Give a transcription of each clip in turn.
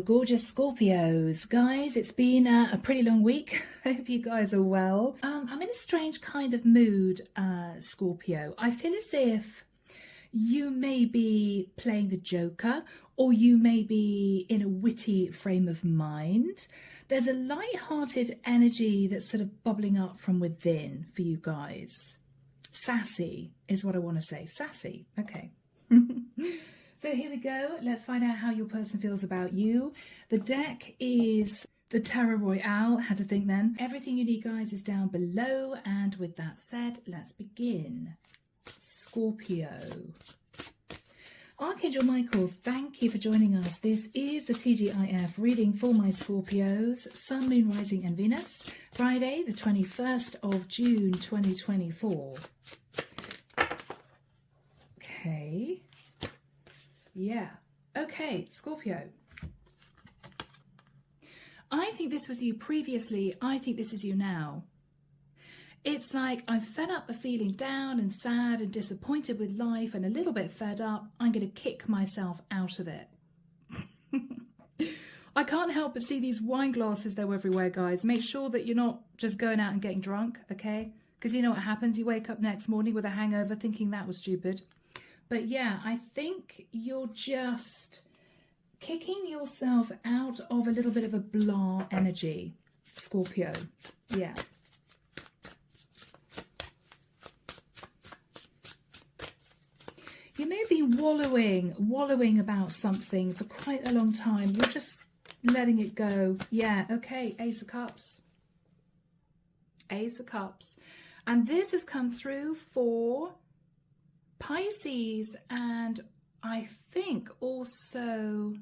gorgeous Scorpios. Guys, it's been a pretty long week. I hope you guys are well. I'm in a strange kind of mood, Scorpio. I feel as if you may be playing the Joker, or you may be in a witty frame of mind. There's a light-hearted energy that's sort of bubbling up from within for you guys. Sassy is what I want to say. Sassy. Okay. So here we go. Let's find out how your person feels about you. The deck is the Tarot Royale. Had to think then. Everything you need, guys, is down below. And with that said, let's begin. Scorpio. Archangel Michael, thank you for joining us. This is the T.G.I.F reading for my Scorpios, Sun, Moon, Rising and Venus, Friday the 21st of June 2024. Okay. Yeah. Okay, Scorpio. I think this was you previously. I think this is you now. It's like I'm fed up of feeling down and sad and disappointed with life and a little bit fed up. I'm going to kick myself out of it. I can't help but see these wine glasses though everywhere, guys. Make sure that you're not just going out and getting drunk, okay? Because you know what happens. You wake up next morning with a hangover thinking that was stupid. But yeah, I think you're just kicking yourself out of a little bit of a blah energy, Scorpio. Yeah. You may have been wallowing about something for quite a long time. You're just letting it go. Yeah, okay, Ace of Cups. Ace of Cups. And this has come through for Pisces and I think also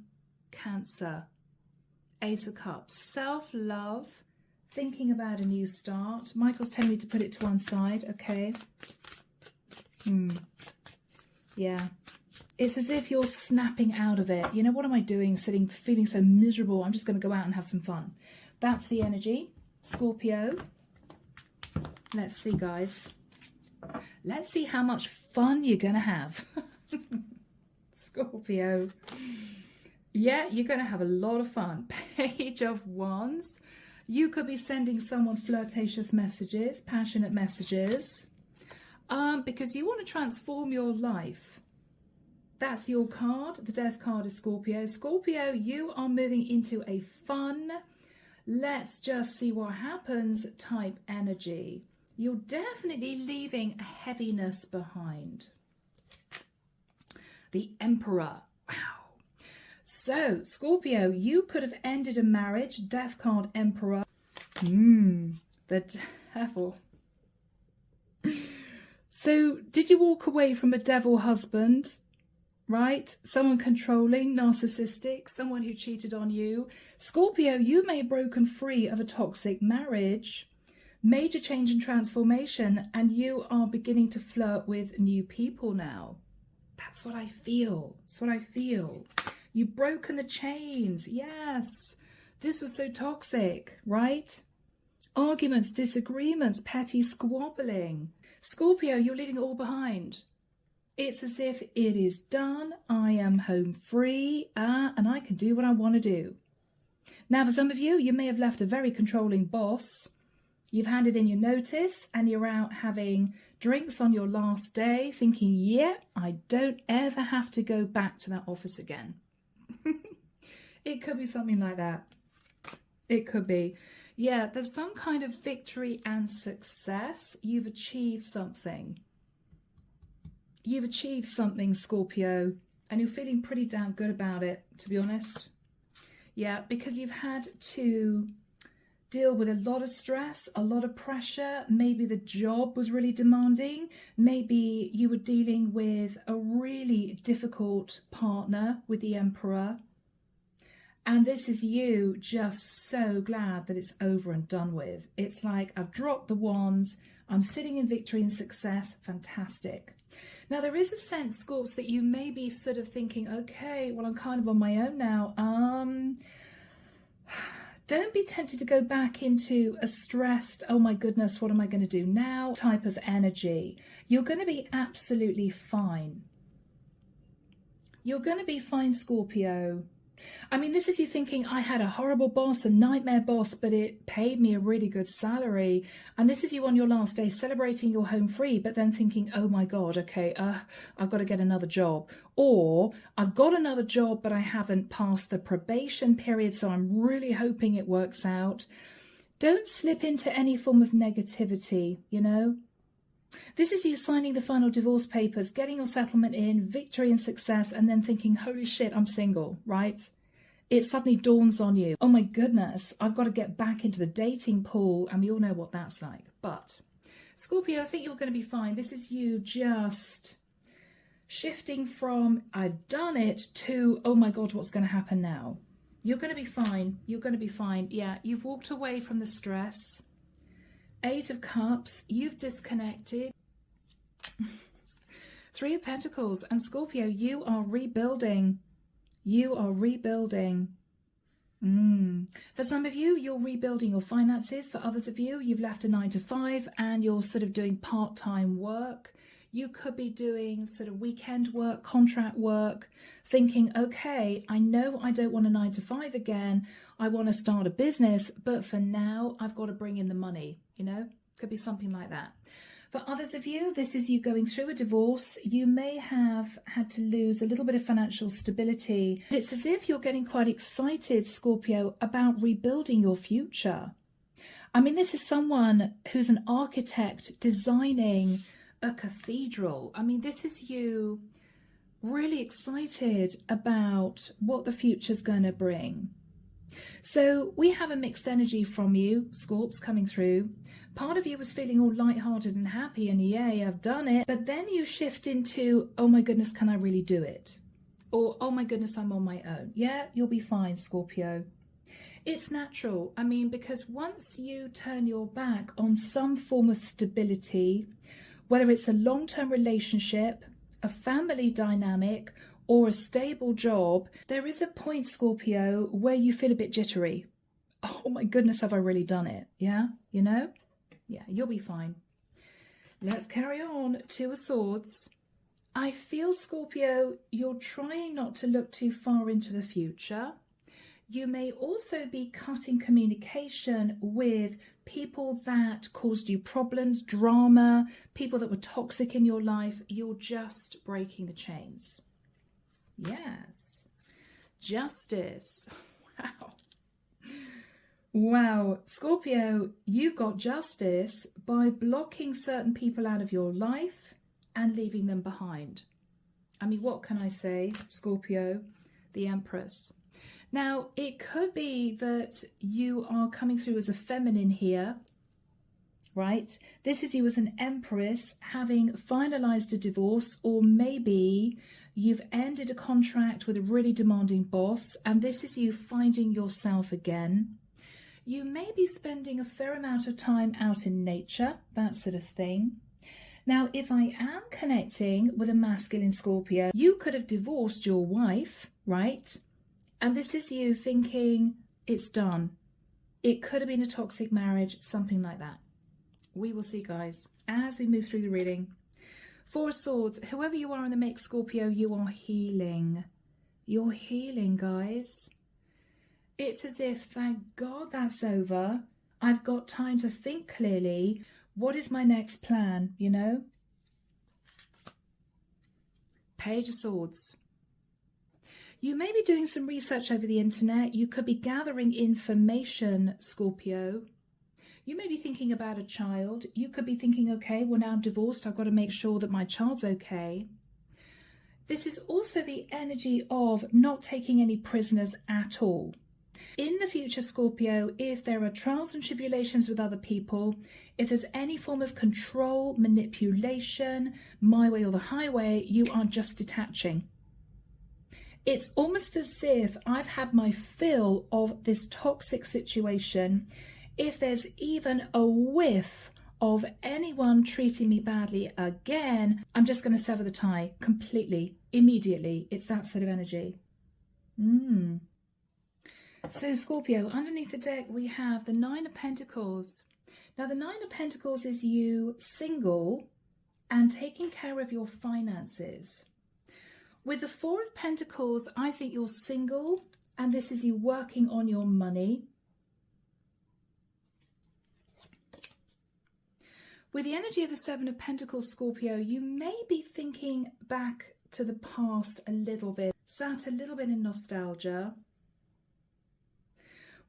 Cancer. Ace of Cups. Self-love. Thinking about a new start. Michael's telling me to put it to one side. Okay. Yeah, it's as if you're snapping out of it. You know, what am I doing? Sitting, feeling so miserable. I'm just going to go out and have some fun. That's the energy. Scorpio. Let's see, guys. Let's see how much fun you're going to have. Scorpio. Yeah, you're going to have a lot of fun. Page of Wands. You could be sending someone flirtatious messages, passionate messages. Because you want to transform your life. That's your card. The Death card is Scorpio. Scorpio, you are moving into a fun, let's just see what happens type energy. You're definitely leaving a heaviness behind. The Emperor. Wow. So, Scorpio, you could have ended a marriage. Death card, Emperor. The Devil. So, did you walk away from a devil husband, right? Someone controlling, narcissistic, someone who cheated on you. Scorpio, you may have broken free of a toxic marriage, major change and transformation, and you are beginning to flirt with new people now. That's what I feel. That's what I feel. You've broken the chains. Yes. This was so toxic, right? Arguments, disagreements, petty squabbling. Scorpio, you're leaving it all behind. It's as if it is done. I am home free and I can do what I want to do. Now, for some of you, you may have left a very controlling boss. You've handed in your notice and you're out having drinks on your last day thinking, yeah, I don't ever have to go back to that office again. It could be something like that. It could be. Yeah, there's some kind of victory and success. You've achieved something. You've achieved something, Scorpio, and you're feeling pretty damn good about it, to be honest. Yeah, because you've had to deal with a lot of stress, a lot of pressure. Maybe the job was really demanding. Maybe you were dealing with a really difficult partner with the Emperor. And this is you just so glad that it's over and done with. It's like, I've dropped the wands. I'm sitting in victory and success. Fantastic. Now, there is a sense, Scorps, that you may be sort of thinking, okay, well, I'm kind of on my own now. Don't be tempted to go back into a stressed, oh my goodness, what am I going to do now type of energy. You're going to be absolutely fine. You're going to be fine, Scorpio. I mean, this is you thinking, I had a horrible boss, a nightmare boss, but it paid me a really good salary. And this is you on your last day celebrating your home free, but then thinking, oh my God, okay, I've got to get another job. Or I've got another job, but I haven't passed the probation period, so I'm really hoping it works out. Don't slip into any form of negativity, you know. This is you signing the final divorce papers, getting your settlement in, victory and success, and then thinking, holy shit, I'm single, right? It suddenly dawns on you, oh my goodness, I've got to get back into the dating pool, and we all know what that's like. But Scorpio, I think you're going to be fine. This is you just shifting from I've done it to, oh my God, what's going to happen now? You're going to be fine. You're going to be fine. Yeah, you've walked away from the stress. 8 of Cups, you've disconnected. 3 of Pentacles, and Scorpio, you are rebuilding. You are rebuilding. For some of you, you're rebuilding your finances. For others of you, you've left a 9 to 5 and you're sort of doing part-time work. You could be doing sort of weekend work, contract work, thinking, okay, I know I don't want a 9 to 5 again. I want to start a business, but for now, I've got to bring in the money, you know, could be something like that. For others of you, this is you going through a divorce. You may have had to lose a little bit of financial stability. It's as if you're getting quite excited, Scorpio, about rebuilding your future. I mean, this is someone who's an architect designing a cathedral. I mean, this is you really excited about what the future's going to bring. So we have a mixed energy from you, Scorps, coming through. Part of you was feeling all lighthearted and happy and yay, I've done it. But then you shift into, oh my goodness, can I really do it? Or, oh my goodness, I'm on my own. Yeah, you'll be fine, Scorpio. It's natural. I mean, because once you turn your back on some form of stability, whether it's a long-term relationship, a family dynamic, or a stable job, there is a point, Scorpio, where you feel a bit jittery. Oh my goodness, have I really done it? Yeah, you know? Yeah, you'll be fine. Let's carry on. 2 of Swords. I feel, Scorpio, you're trying not to look too far into the future. You may also be cutting communication with people that caused you problems, drama, people that were toxic in your life. You're just breaking the chains. Yes. Justice. Wow. Wow. Scorpio, you've got justice by blocking certain people out of your life and leaving them behind. I mean, what can I say, Scorpio? The Empress. Now, it could be that you are coming through as a feminine here, right? This is you as an Empress having finalized a divorce, or maybe you've ended a contract with a really demanding boss, and this is you finding yourself again. You may be spending a fair amount of time out in nature, that sort of thing. Now, if I am connecting with a masculine Scorpio, you could have divorced your wife, right? And this is you thinking, it's done. It could have been a toxic marriage, something like that. We will see, guys, as we move through the reading. 4 of Swords. Whoever you are in the mix, Scorpio, you are healing. You're healing, guys. It's as if, thank God that's over. I've got time to think clearly. What is my next plan, you know? Page of Swords. You may be doing some research over the internet. You could be gathering information, Scorpio. You may be thinking about a child. You could be thinking, okay, well, now I'm divorced. I've got to make sure that my child's okay. This is also the energy of not taking any prisoners at all. In the future, Scorpio, if there are trials and tribulations with other people, if there's any form of control, manipulation, my way or the highway, you are just detaching. It's almost as if I've had my fill of this toxic situation. If there's even a whiff of anyone treating me badly again, I'm just going to sever the tie completely, immediately. It's that sort of energy. So Scorpio, underneath the deck, we have the 9 of Pentacles. Now, the 9 of Pentacles is you single and taking care of your finances. With the 4 of Pentacles, I think you're single And this is you working on your money. With the energy of the Seven of Pentacles, Scorpio, you may be thinking back to the past a little bit, sat a little bit in nostalgia.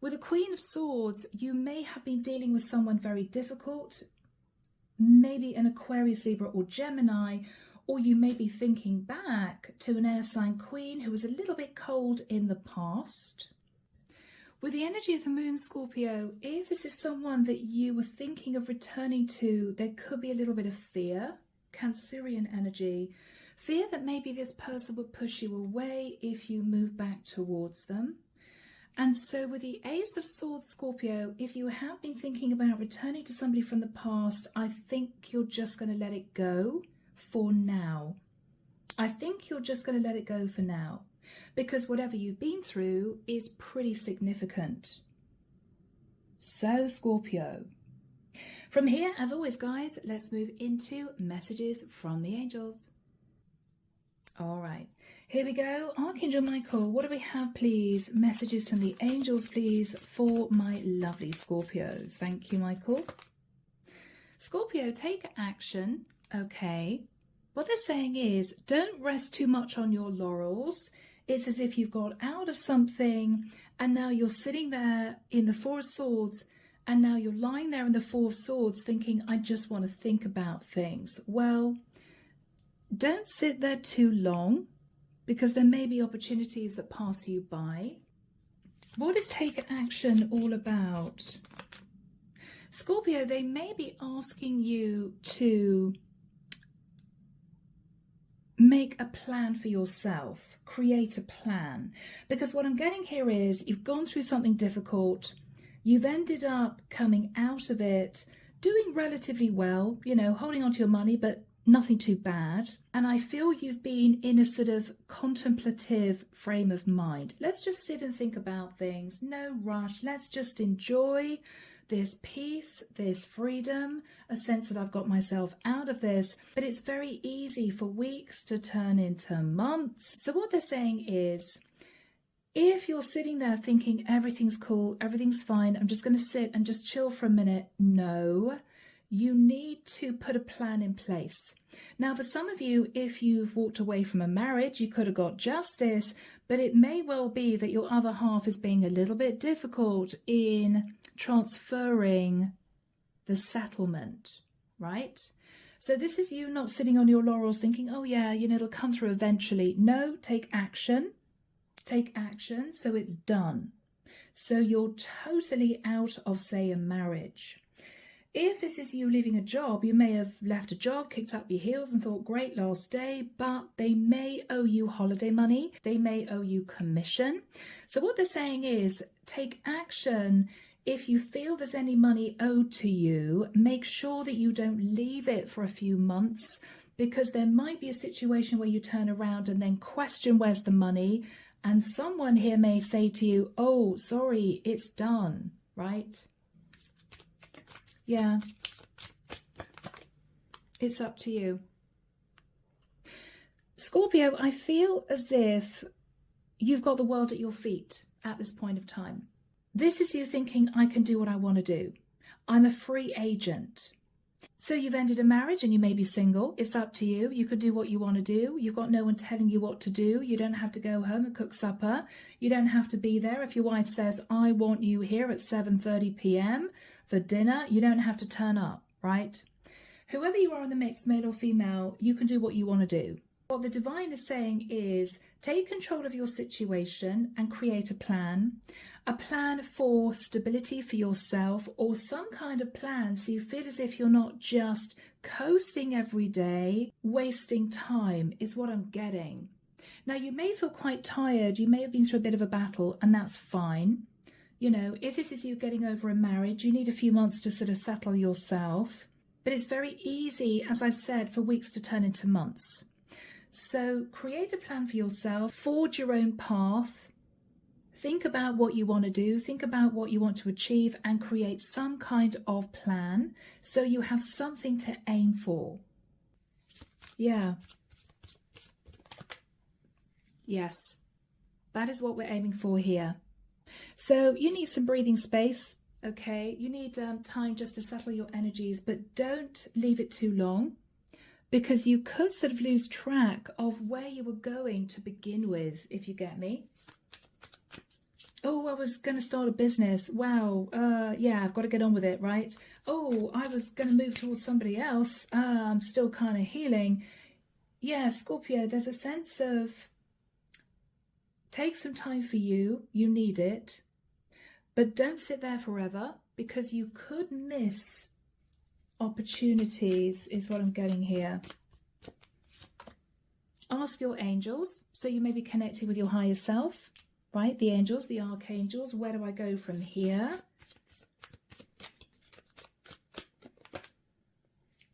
With the Queen of Swords, you may have been dealing with someone very difficult, maybe an Aquarius, Libra or Gemini, or you may be thinking back to an air sign queen who was a little bit cold in the past. With the energy of the Moon, Scorpio, if this is someone that you were thinking of returning to, there could be a little bit of fear, Cancerian energy, fear that maybe this person would push you away if you move back towards them. And so with the Ace of Swords, Scorpio, if you have been thinking about returning to somebody from the past, I think you're just going to let it go for now. I think you're just going to let it go for now, because whatever you've been through is pretty significant. So, Scorpio, from here, as always, guys, let's move into messages from the angels. All right, here we go. Archangel Michael, what do we have, please? Messages from the angels, please, for my lovely Scorpios. Thank you, Michael. Scorpio, take action. Okay. What they're saying is, don't rest too much on your laurels. It's as if you've got out of something and now you're sitting there in the Four of Swords, and now you're lying there in the Four of Swords thinking, I just want to think about things. Well, don't sit there too long, because there may be opportunities that pass you by. What is take action all about? Scorpio, they may be asking you to make a plan for yourself, create a plan. Because what I'm getting here is you've gone through something difficult, you've ended up coming out of it, doing relatively well, you know, holding on to your money, but nothing too bad. And I feel you've been in a sort of contemplative frame of mind. Let's just sit and think about things. No rush. Let's just enjoy this peace, this freedom, a sense that I've got myself out of this. But it's very easy for weeks to turn into months. So what they're saying is, if you're sitting there thinking everything's cool, everything's fine, I'm just going to sit and just chill for a minute. No. You need to put a plan in place. Now, for some of you, if you've walked away from a marriage, you could have got justice, but it may well be that your other half is being a little bit difficult in transferring the settlement, right? So this is you not sitting on your laurels thinking, oh yeah, you know, it'll come through eventually. No, take action. Take action so it's done. So you're totally out of, say, a marriage. If this is you leaving a job, you may have left a job, kicked up your heels and thought, great, last day, but they may owe you holiday money. They may owe you commission. So what they're saying is, take action. If you feel there's any money owed to you, make sure that you don't leave it for a few months, because there might be a situation where you turn around and then question where's the money. And someone here may say to you, oh, sorry, it's done, right? Yeah, it's up to you. Scorpio, I feel as if you've got the world at your feet at this point of time. This is you thinking, I can do what I want to do. I'm a free agent. So you've ended a marriage and you may be single. It's up to you. You could do what you want to do. You've got no one telling you what to do. You don't have to go home and cook supper. You don't have to be there. If your wife says, I want you here at 7:30 p.m. for dinner, you don't have to turn up, right? Whoever you are in the mix, male or female, you can do what you want to do. What the divine is saying is, take control of your situation and create a plan for stability for yourself, or some kind of plan so you feel as if you're not just coasting every day, wasting time is what I'm getting. Now, you may feel quite tired, you may have been through a bit of a battle, and that's fine. You know, if this is you getting over a marriage, you need a few months to sort of settle yourself. But it's very easy, as I've said, for weeks to turn into months. So create a plan for yourself, forge your own path, think about what you want to do, think about what you want to achieve, and create some kind of plan so you have something to aim for. Yeah. Yes. That is what we're aiming for here. So you need some breathing space, okay? You need time just to settle your energies, but don't leave it too long, because you could sort of lose track of where you were going to begin with, if you get me. Oh, I was going to start a business. Wow. Yeah, I've got to get on with it, right? Oh, I was going to move towards somebody else. I'm still kind of healing. Yeah, Scorpio, there's a sense of take some time for you. You need it. But don't sit there forever, because you could miss opportunities, is what I'm getting here. Ask your angels. So you may be connected with your higher self. Right, the angels, the archangels, where do I go from here?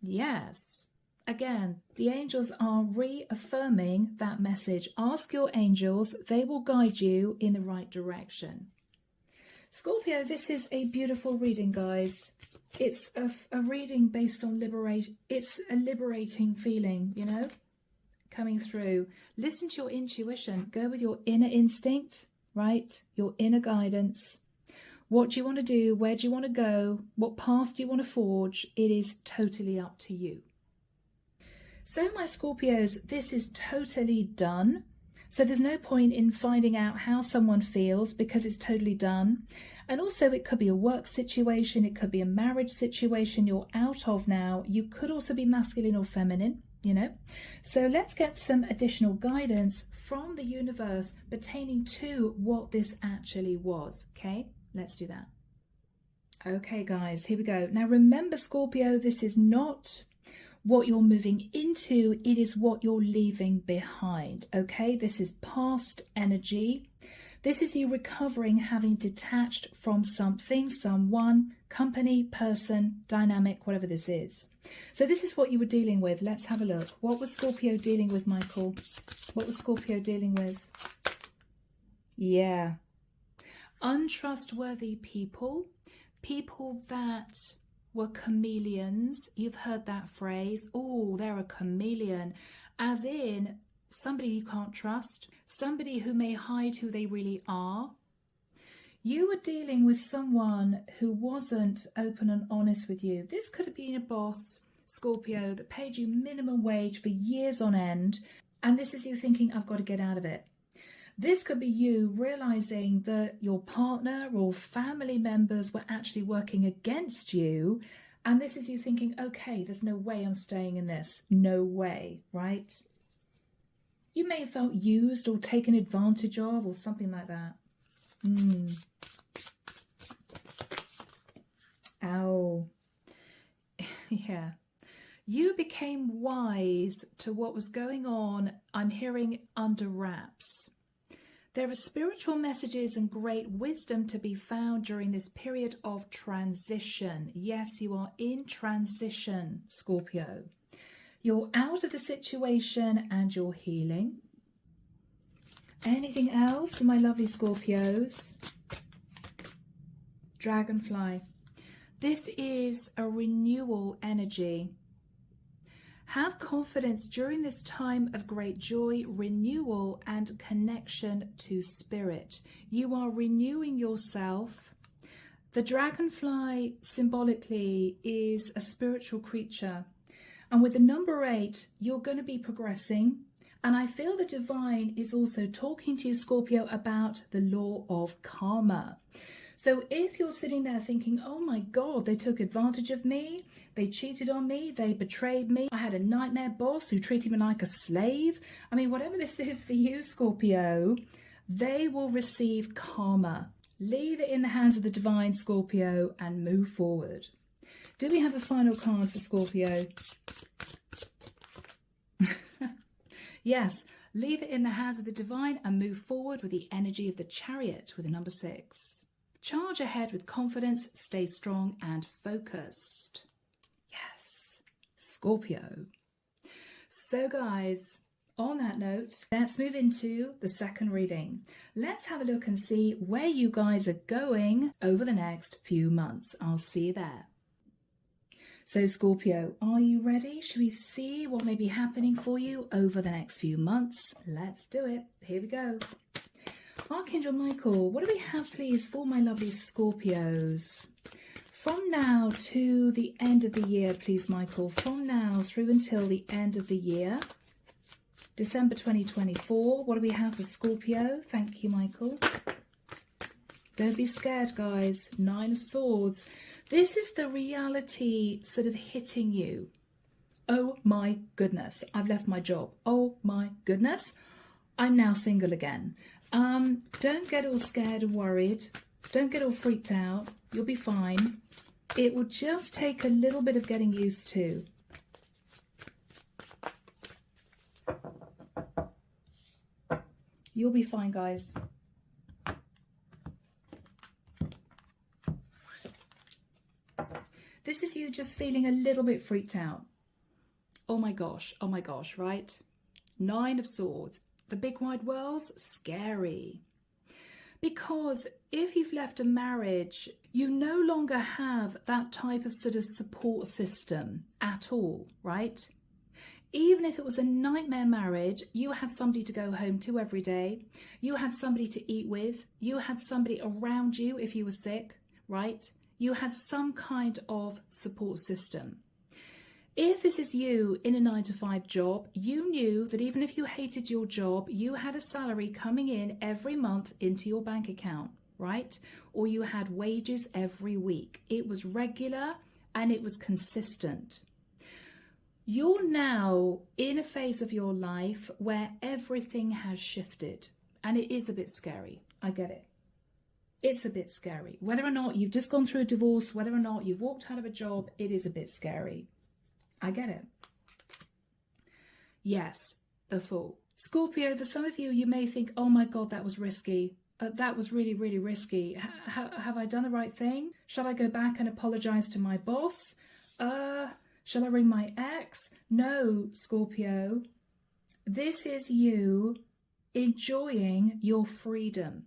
Yes. Again, the angels are reaffirming that message. Ask your angels, they will guide you in the right direction. Scorpio, this is a beautiful reading, guys. It's a reading based on liberation. It's a liberating feeling, you know, coming through. Listen to your intuition. Go with your inner instinct. Right? Your inner guidance. What do you want to do? Where do you want to go? What path do you want to forge? It is totally up to you. So my Scorpios, this is totally done. So there's no point in finding out how someone feels, because it's totally done. And also it could be a work situation. It could be a marriage situation you're out of now. You could also be masculine or feminine. You know, so let's get some additional guidance from the universe pertaining to what this actually was. Okay, let's do that. Okay, guys, here we go. Now, remember, Scorpio, this is not what you're moving into. It is what you're leaving behind. Okay, this is past energy. This is you recovering, having detached from something, someone, company, person, dynamic, whatever this is. So this is what you were dealing with. Let's have a look. What was Scorpio dealing with, Michael? What was Scorpio dealing with? Yeah. Untrustworthy people. People that were chameleons. You've heard that phrase. Oh, they're a chameleon. As in somebody you can't trust. Somebody who may hide who they really are. You were dealing with someone who wasn't open and honest with you. This could have been a boss, Scorpio, that paid you minimum wage for years on end. And this is you thinking, I've got to get out of it. This could be you realizing that your partner or family members were actually working against you. And this is you thinking, okay, there's no way I'm staying in this. No way, right? You may have felt used or taken advantage of or something like that. Ow. Yeah. You became wise to what was going on, I'm hearing, under wraps. There are spiritual messages and great wisdom to be found during this period of transition. Yes, you are in transition, Scorpio. You're out of the situation and you're healing. Anything else, my lovely Scorpios? Dragonfly. This is a renewal energy. Have confidence during this time of great joy, renewal, and connection to spirit. You are renewing yourself. The dragonfly symbolically is a spiritual creature. And with the number 8, you're going to be progressing. And I feel the divine is also talking to you, Scorpio, about the law of karma. So if you're sitting there thinking, oh my God, they took advantage of me, they cheated on me, they betrayed me, I had a nightmare boss who treated me like a slave. I mean, whatever this is for you, Scorpio, they will receive karma. Leave it in the hands of the divine, Scorpio, and move forward. Do we have a final card for Scorpio? Yes, leave it in the hands of the divine and move forward with the energy of the Chariot with the number 6. Charge ahead with confidence, stay strong and focused. Yes, Scorpio. So guys, on that note, let's move into the second reading. Let's have a look and see where you guys are going over the next few months. I'll see you there. So Scorpio, are you ready? Should we see what may be happening for you over the next few months? Let's do it. Here we go. Archangel Michael, what do we have, please, for my lovely Scorpios? From now to the end of the year, please, Michael. From now through until the end of the year, December 2024, what do we have for Scorpio? Thank you, Michael. Don't be scared, guys. 9 of Swords. This is the reality sort of hitting you. Oh my goodness, I've left my job. Oh my goodness, I'm now single again. Don't get all scared and worried. Don't get all freaked out. You'll be fine. It will just take a little bit of getting used to. You'll be fine, guys. This is you just feeling a little bit freaked out. Oh my gosh, right? 9 of Swords. The big wide world's scary. Because if you've left a marriage, you no longer have that type of sort of support system at all, right? Even if it was a nightmare marriage, you had somebody to go home to every day. You had somebody to eat with. You had somebody around you if you were sick, right? You had some kind of support system. If this is you in a 9-to-5 job, you knew that even if you hated your job, you had a salary coming in every month into your bank account, right? Or you had wages every week. It was regular and it was consistent. You're now in a phase of your life where everything has shifted, and it is a bit scary. I get it. It's a bit scary. Whether or not you've just gone through a divorce, whether or not you've walked out of a job, it is a bit scary. I get it. Yes, the Fool. Scorpio, for some of you, you may think, oh my God, that was risky. That was really, really risky. Have I done the right thing? Shall I go back and apologize to my boss? Shall I ring my ex? No, Scorpio. This is you enjoying your freedom.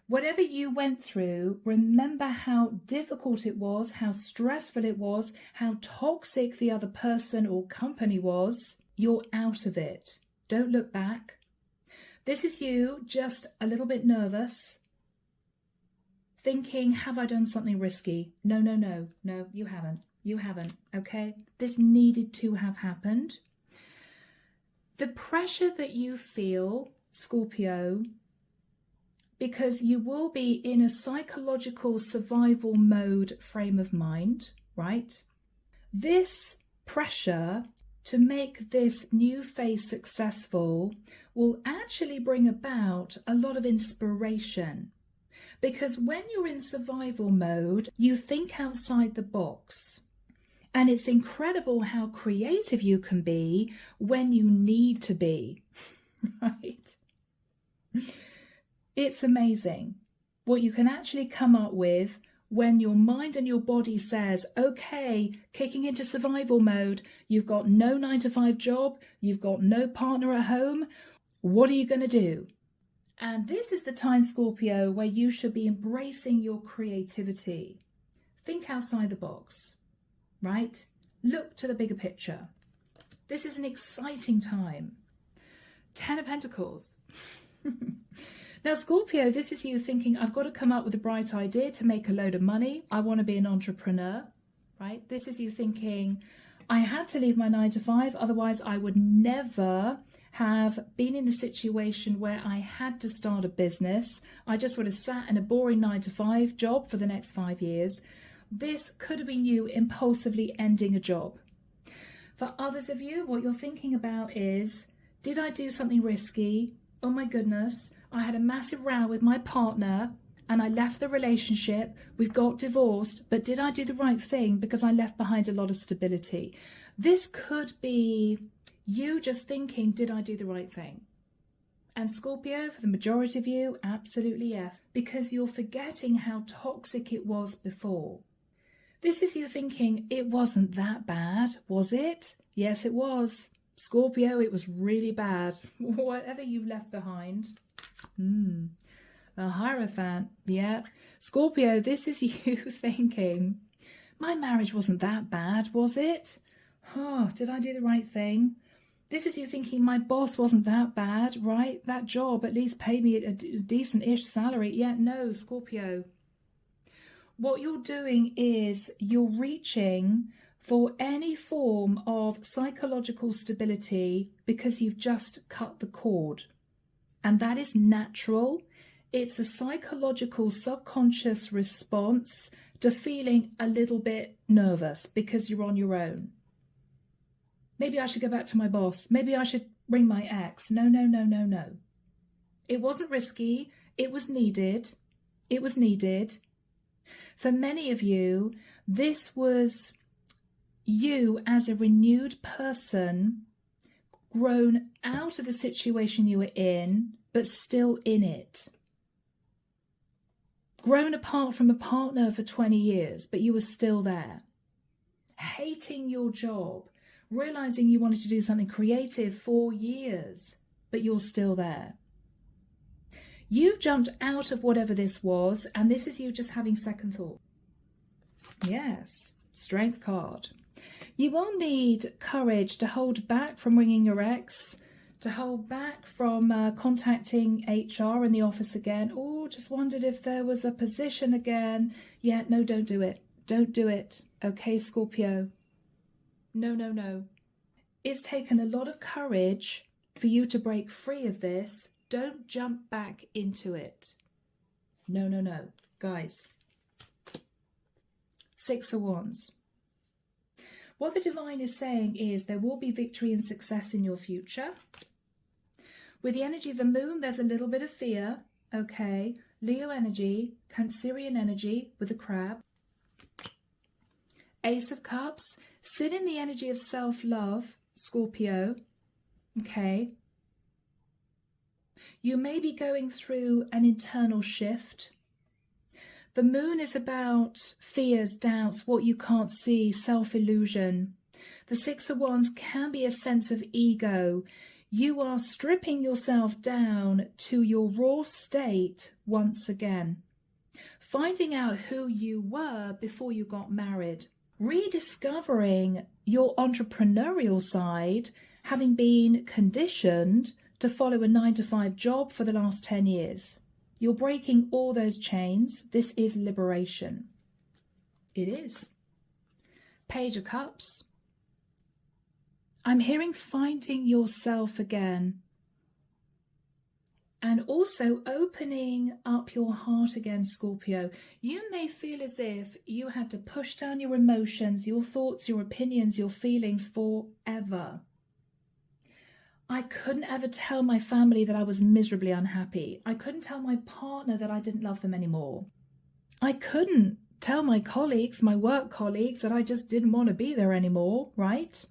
Whatever you went through, remember how difficult it was, how stressful it was, how toxic the other person or company was. You're out of it. Don't look back. This is you just a little bit nervous, thinking, have I done something risky? No, you haven't. You haven't, okay? This needed to have happened. The pressure that you feel, Scorpio, because you will be in a psychological survival mode frame of mind, right? This pressure to make this new phase successful will actually bring about a lot of inspiration. Because when you're in survival mode, you think outside the box. And it's incredible how creative you can be when you need to be, right? It's amazing what you can actually come up with when your mind and your body says, okay, kicking into survival mode, you've got no 9-to-5 job, you've got no partner at home, what are you going to do? And this is the time, Scorpio, where you should be embracing your creativity. Think outside the box, right? Look to the bigger picture. This is an exciting time. 10 of Pentacles. Now, Scorpio, this is you thinking, I've got to come up with a bright idea to make a load of money. I want to be an entrepreneur, right? This is you thinking, I had to leave my 9-to-5, otherwise I would never have been in a situation where I had to start a business. I just would have sat in a boring 9-to-5 job for the next 5 years. This could have been you impulsively ending a job. For others of you, what you're thinking about is, did I do something risky? Oh my goodness, I had a massive row with my partner and I left the relationship. We've got divorced, but did I do the right thing because I left behind a lot of stability? This could be you just thinking, did I do the right thing? And Scorpio, for the majority of you, absolutely yes, because you're forgetting how toxic it was before. This is you thinking, it wasn't that bad, was it? Yes, it was. Scorpio, it was really bad. Whatever you left behind. The Hierophant, yeah. Scorpio, this is you thinking, my marriage wasn't that bad, was it? Oh, did I do the right thing? This is you thinking, my boss wasn't that bad, right? That job at least paid me a decent-ish salary. Yeah, no, Scorpio. What you're doing is you're reaching for any form of psychological stability because you've just cut the cord. And that is natural. It's a psychological subconscious response to feeling a little bit nervous because you're on your own. Maybe I should go back to my boss. Maybe I should ring my ex. No, no, no, no, no. It wasn't risky. It was needed. It was needed. For many of you, this was you as a renewed person, grown out of the situation you were in, but still in it. Grown apart from a partner for 20 years, but you were still there. Hating your job, realizing you wanted to do something creative for years, but you're still there. You've jumped out of whatever this was, and this is you just having second thought. Yes, Strength card. You will need courage to hold back from ringing your ex, to hold back from contacting HR in the office again. Oh, just wondered if there was a position again. Yeah, no, don't do it. Don't do it. Okay, Scorpio. No, no, no. It's taken a lot of courage for you to break free of this. Don't jump back into it. No, no, no. Guys. 6 of Wands. What the divine is saying is there will be victory and success in your future. With the energy of the moon, there's a little bit of fear. Okay. Leo energy, Cancerian energy with the crab. Ace of Cups. Sit in the energy of self-love, Scorpio. Okay. You may be going through an internal shift. The moon is about fears, doubts, what you can't see, self-illusion. The 6 of Wands can be a sense of ego. You are stripping yourself down to your raw state once again. Finding out who you were before you got married. Rediscovering your entrepreneurial side, having been conditioned to follow a 9-to-5 job for the last 10 years. You're breaking all those chains. This is liberation. It is. Page of Cups. I'm hearing finding yourself again. And also opening up your heart again, Scorpio. You may feel as if you had to push down your emotions, your thoughts, your opinions, your feelings forever. I couldn't ever tell my family that I was miserably unhappy. I couldn't tell my partner that I didn't love them anymore. I couldn't tell my colleagues, my work colleagues, that I just didn't want to be there anymore, right?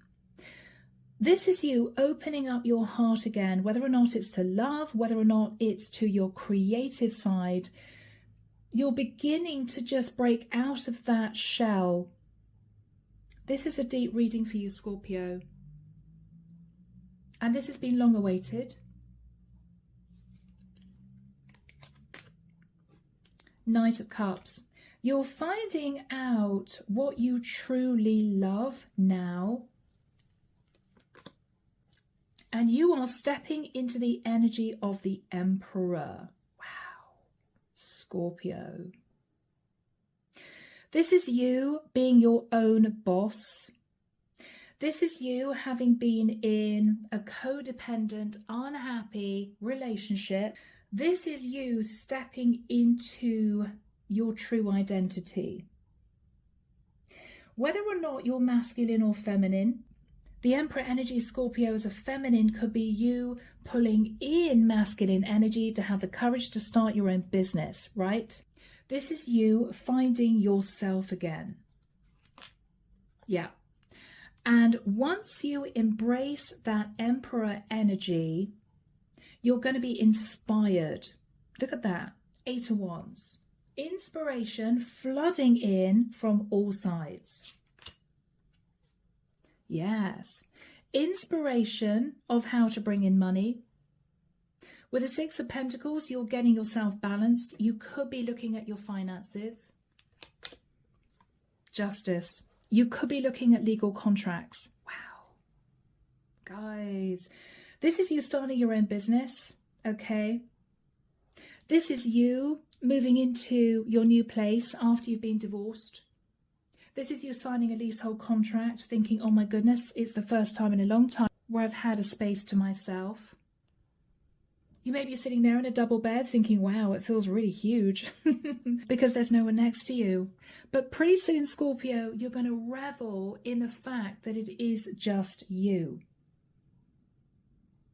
This is you opening up your heart again, whether or not it's to love, whether or not it's to your creative side. You're beginning to just break out of that shell. This is a deep reading for you, Scorpio. And this has been long awaited. Knight of Cups. You're finding out what you truly love now. And you are stepping into the energy of the Emperor. Wow. Scorpio. This is you being your own boss. This is you having been in a codependent, unhappy relationship. This is you stepping into your true identity. Whether or not you're masculine or feminine, the Emperor energy, Scorpio, as a feminine could be you pulling in masculine energy to have the courage to start your own business, right? This is you finding yourself again. Yeah. And once you embrace that Emperor energy, you're going to be inspired. Look at that. 8 of Wands. Inspiration flooding in from all sides. Yes. Inspiration of how to bring in money. With the 6 of Pentacles, you're getting yourself balanced. You could be looking at your finances. Justice. You could be looking at legal contracts. Wow. Guys, this is you starting your own business, okay? This is you moving into your new place after you've been divorced. This is you signing a leasehold contract thinking, oh my goodness, it's the first time in a long time where I've had a space to myself. You may be sitting there in a double bed thinking, wow, it feels really huge because there's no one next to you. But pretty soon, Scorpio, you're going to revel in the fact that it is just you.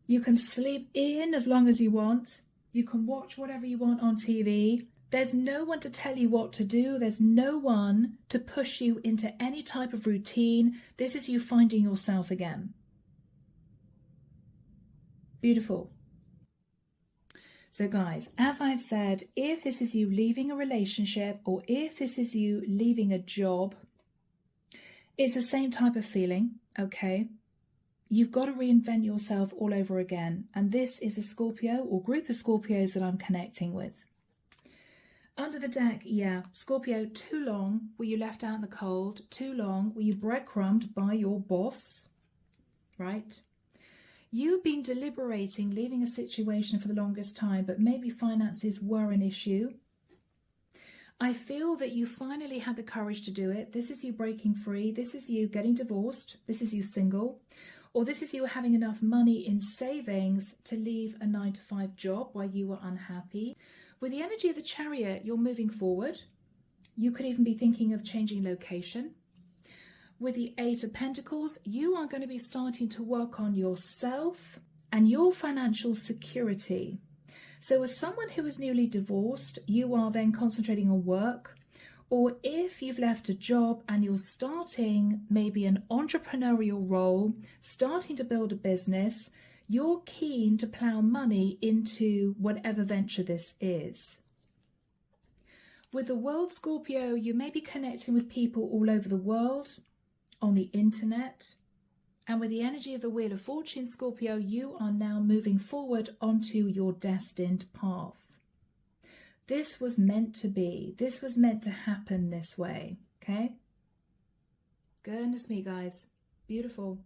You can sleep in as long as you want. You can watch whatever you want on TV. There's no one to tell you what to do. There's no one to push you into any type of routine. This is you finding yourself again. Beautiful. So guys, as I've said, if this is you leaving a relationship or if this is you leaving a job, it's the same type of feeling, okay? You've got to reinvent yourself all over again. And this is a Scorpio or group of Scorpios that I'm connecting with. Under the deck, yeah, Scorpio, too long were you left out in the cold? Too long were you breadcrumbed by your boss, right? You've been deliberating leaving a situation for the longest time, but maybe finances were an issue. I feel that you finally had the courage to do it. This is you breaking free. This is you getting divorced. This is you single. Or this is you having enough money in savings to leave a 9-to-5 job while you were unhappy. With the energy of the Chariot, you're moving forward. You could even be thinking of changing location. With the 8 of Pentacles, you are going to be starting to work on yourself and your financial security. So as someone who is newly divorced, you are then concentrating on work. Or if you've left a job and you're starting maybe an entrepreneurial role, starting to build a business, you're keen to plow money into whatever venture this is. With the World Scorpio, you may be connecting with people all over the world, on the internet. And with the energy of the Wheel of Fortune, Scorpio, you are now moving forward onto your destined path. This was meant to be. This was meant to happen this way, okay? Goodness me, guys. Beautiful.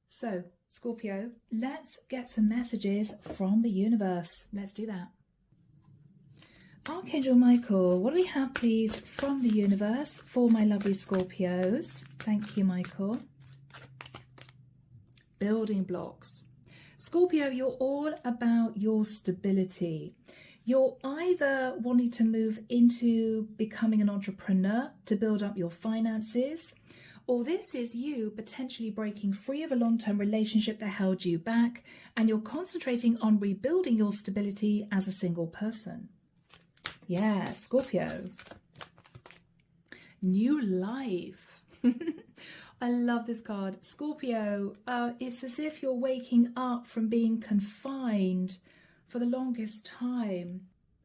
So, Scorpio, let's get some messages from the universe. Let's do that. Archangel Michael, what do we have, please, from the universe for my lovely Scorpios? Thank you, Michael. Building blocks. Scorpio, you're all about your stability. You're either wanting to move into becoming an entrepreneur to build up your finances, or this is you potentially breaking free of a long-term relationship that held you back, and you're concentrating on rebuilding your stability as a single person. Yeah, Scorpio. New life. I love this card. Scorpio, it's as if you're waking up from being confined for the longest time.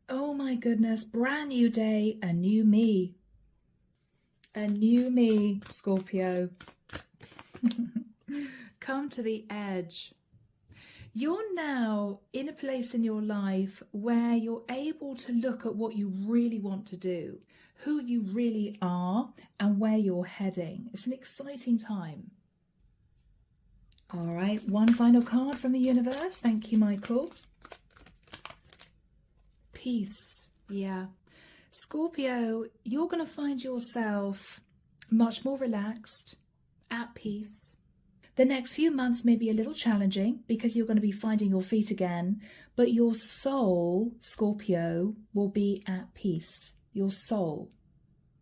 Oh my goodness, brand new day, a new me. A new me, Scorpio. Come to the edge. You're now in a place in your life where you're able to look at what you really want to do, who you really are, and where you're heading. It's an exciting time. All right, one final card from the universe. Thank you, Michael. Peace. Yeah. Scorpio, you're going to find yourself much more relaxed, at peace. The next few months may be a little challenging because you're going to be finding your feet again, but your soul, Scorpio, will be at peace. Your soul.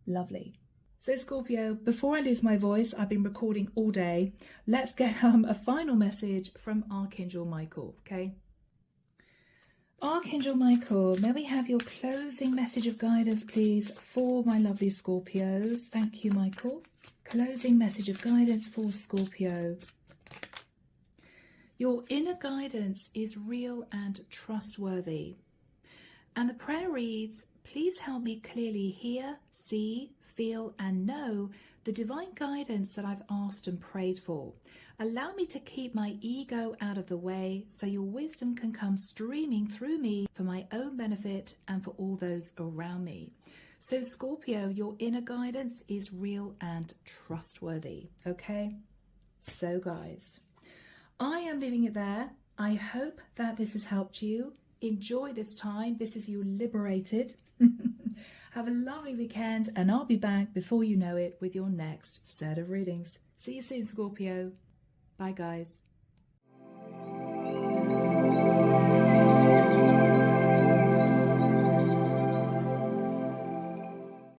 Lovely. So Scorpio, before I lose my voice, I've been recording all day. Let's get a final message from Archangel Michael, okay? Archangel Michael, may we have your closing message of guidance, please, for my lovely Scorpios. Thank you, Michael. Closing message of guidance for Scorpio. Your inner guidance is real and trustworthy. And the prayer reads, please help me clearly hear, see, feel and know the divine guidance that I've asked and prayed for. Allow me to keep my ego out of the way so your wisdom can come streaming through me for my own benefit and for all those around me. So Scorpio, your inner guidance is real and trustworthy, okay? So guys, I am leaving it there. I hope that this has helped you. Enjoy this time. This is you liberated. Have a lovely weekend, and I'll be back before you know it with your next set of readings. See you soon, Scorpio. Bye, guys.